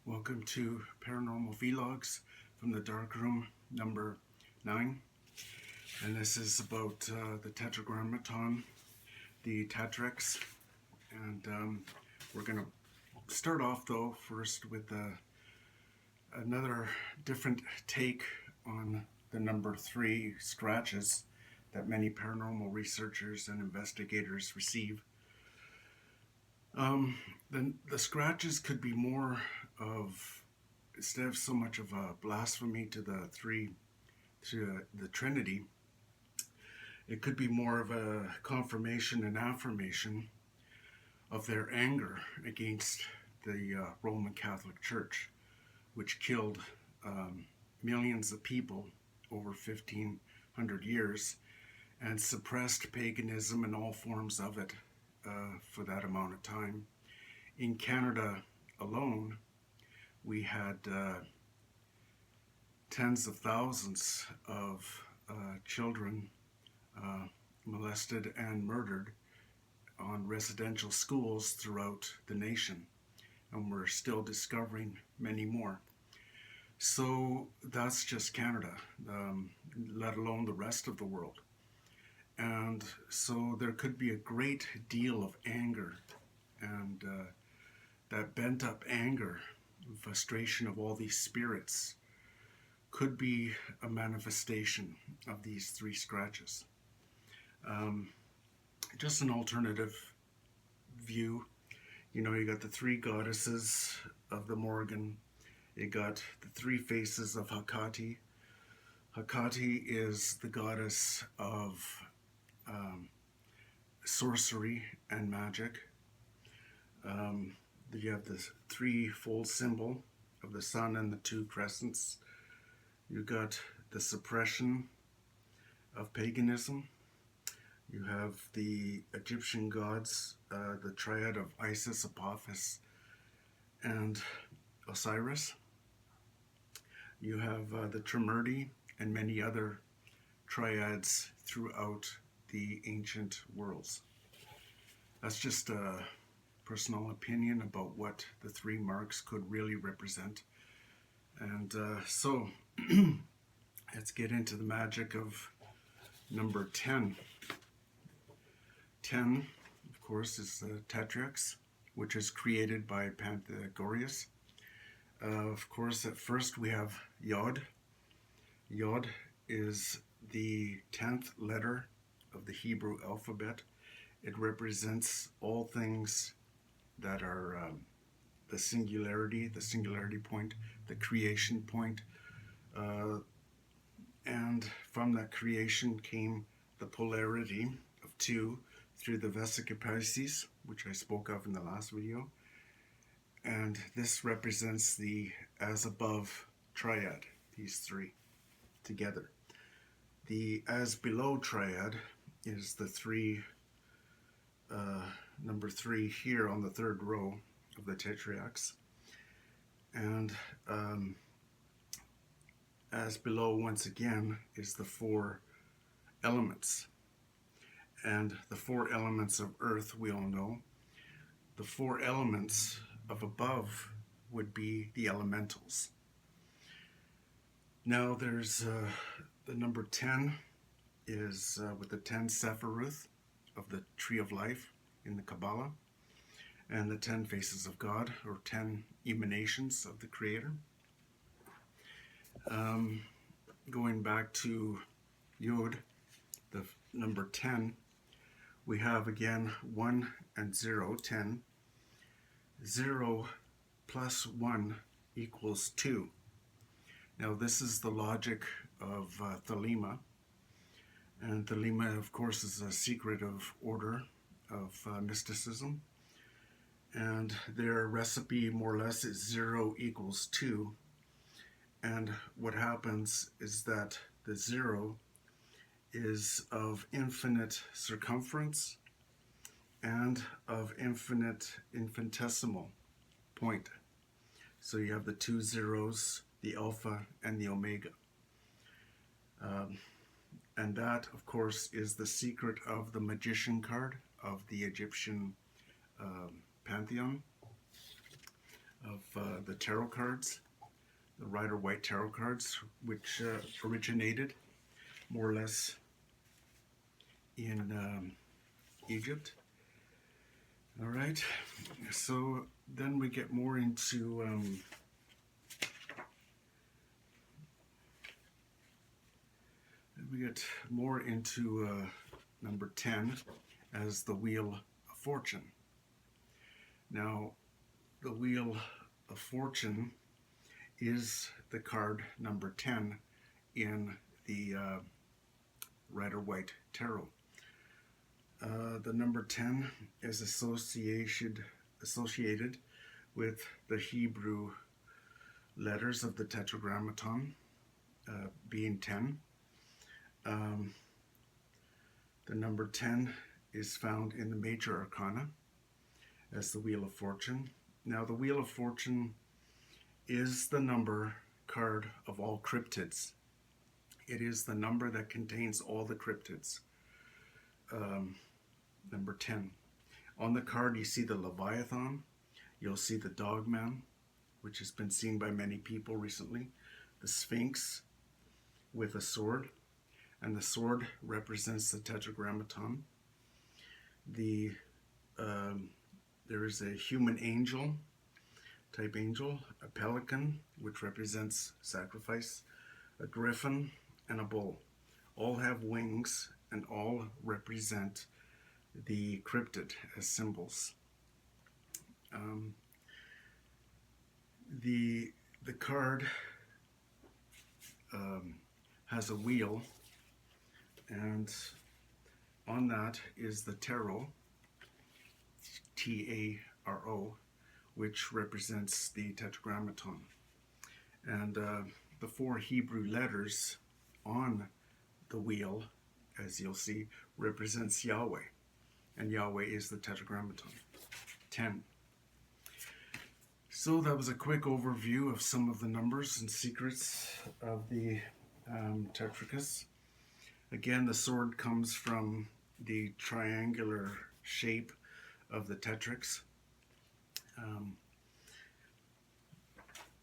Welcome to Paranormal Vlogs from the Dark Room number 9. And this is about the Tetragrammaton, the Tetractys. And we're going to start off though first with another different take on the number 3 scratches that many paranormal researchers and investigators receive. The scratches could be more of, instead of so much of a blasphemy to the Trinity, it could be more of a confirmation and affirmation of their anger against the Roman Catholic Church, which killed millions of people over 1,500 years and suppressed paganism and all forms of it for that amount of time. In Canada alone, we had tens of thousands of children molested and murdered on residential schools throughout the nation, and we're still discovering many more. So that's just Canada, let alone the rest of the world. And so there could be a great deal of anger, and that bent up anger and frustration of all these spirits could be a manifestation of these 3 scratches. Just an alternative view. You got the 3 goddesses of the Morgan. You got the 3 faces of Hecate. Hecate is the goddess of sorcery and magic. You have the 3-fold symbol of the sun and the 2 crescents. You got the suppression of paganism. You have the Egyptian gods, the triad of Isis, Apophis, and Osiris. You have the Trimurti and many other triads throughout the ancient worlds. That's just a personal opinion about what the 3 marks could really represent. And so let's get into the magic of number 10. 10, of course, is the Tetractys, which is created by Pythagoras. Of course, at first we have Yod. Yod is the 10th letter of the Hebrew alphabet. It represents all things that are the singularity point, the creation point. And from that creation came the polarity of 2 through the Vesica Pisces, which I spoke of in the last video. And this represents the as above triad, these 3 together. The as below triad is the 3, number 3 here on the 3rd row of the Tetractys. And as below, once again, is the 4 elements. And the 4 elements of earth, we all know. The 4 elements of above would be the elementals. Now there's the number 10 is with the 10 Sephiroth of the Tree of Life in the Kabbalah, and the 10 faces of God, or 10 emanations of the Creator. Going back to Yod, the number 10, we have again 1 and 0, 10. 0 plus 1 equals 2. Now this is the logic of Thelema. And Thelema, of course, is a secretive order of mysticism. And their recipe, more or less, is 0 equals 2. And what happens is that the 0 is of infinite circumference and of infinitesimal point. So you have the 2 zeros, the alpha and the omega. And that, of course, is the secret of the magician card of the Egyptian pantheon. of the tarot cards, the Rider Waite Tarot cards, which originated more or less in Egypt. All right, so then we get more into number 10 as the Wheel of Fortune. Now, the Wheel of Fortune is the card number 10 in the Rider Waite Tarot. The number 10 is associated with the Hebrew letters of the Tetragrammaton, being 10. The number 10 is found in the major arcana as the Wheel of Fortune. Now, the Wheel of Fortune is the number card of all cryptids. It is the number that contains all the cryptids. Number 10. On the card, you see the Leviathan. You'll see the Dogman, which has been seen by many people recently. The Sphinx with a sword, and the sword represents the Tetragrammaton. There is a human angel, type angel, a pelican, which represents sacrifice, a griffin, and a bull. All have wings and all represent the cryptid as symbols. The card has a wheel, and on that is the tarot, T-A-R-O, which represents the Tetragrammaton. And the 4 Hebrew letters on the wheel, as you'll see, represents Yahweh. And Yahweh is the Tetragrammaton. 10. So that was a quick overview of some of the numbers and secrets of the Tetractys. Again, the sword comes from the triangular shape of the tetrax.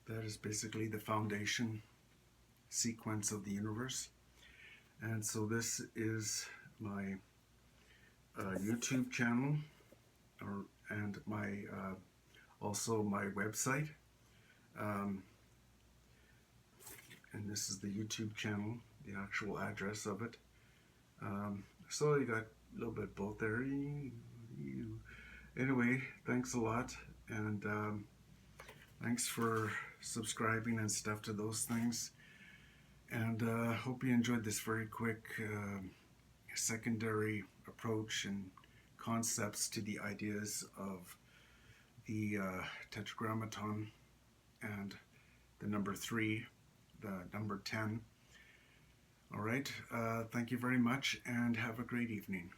That is basically the foundation sequence of the universe. And so this is my YouTube channel, and my also my website. And this is the YouTube channel, the actual address of it. So you got a little bit both there. Anyway, thanks a lot, and thanks for subscribing and stuff to those things. And hope you enjoyed this very quick secondary approach and concepts to the ideas of the Tetragrammaton and the number 3, the number 10. All right, thank you very much, and have a great evening.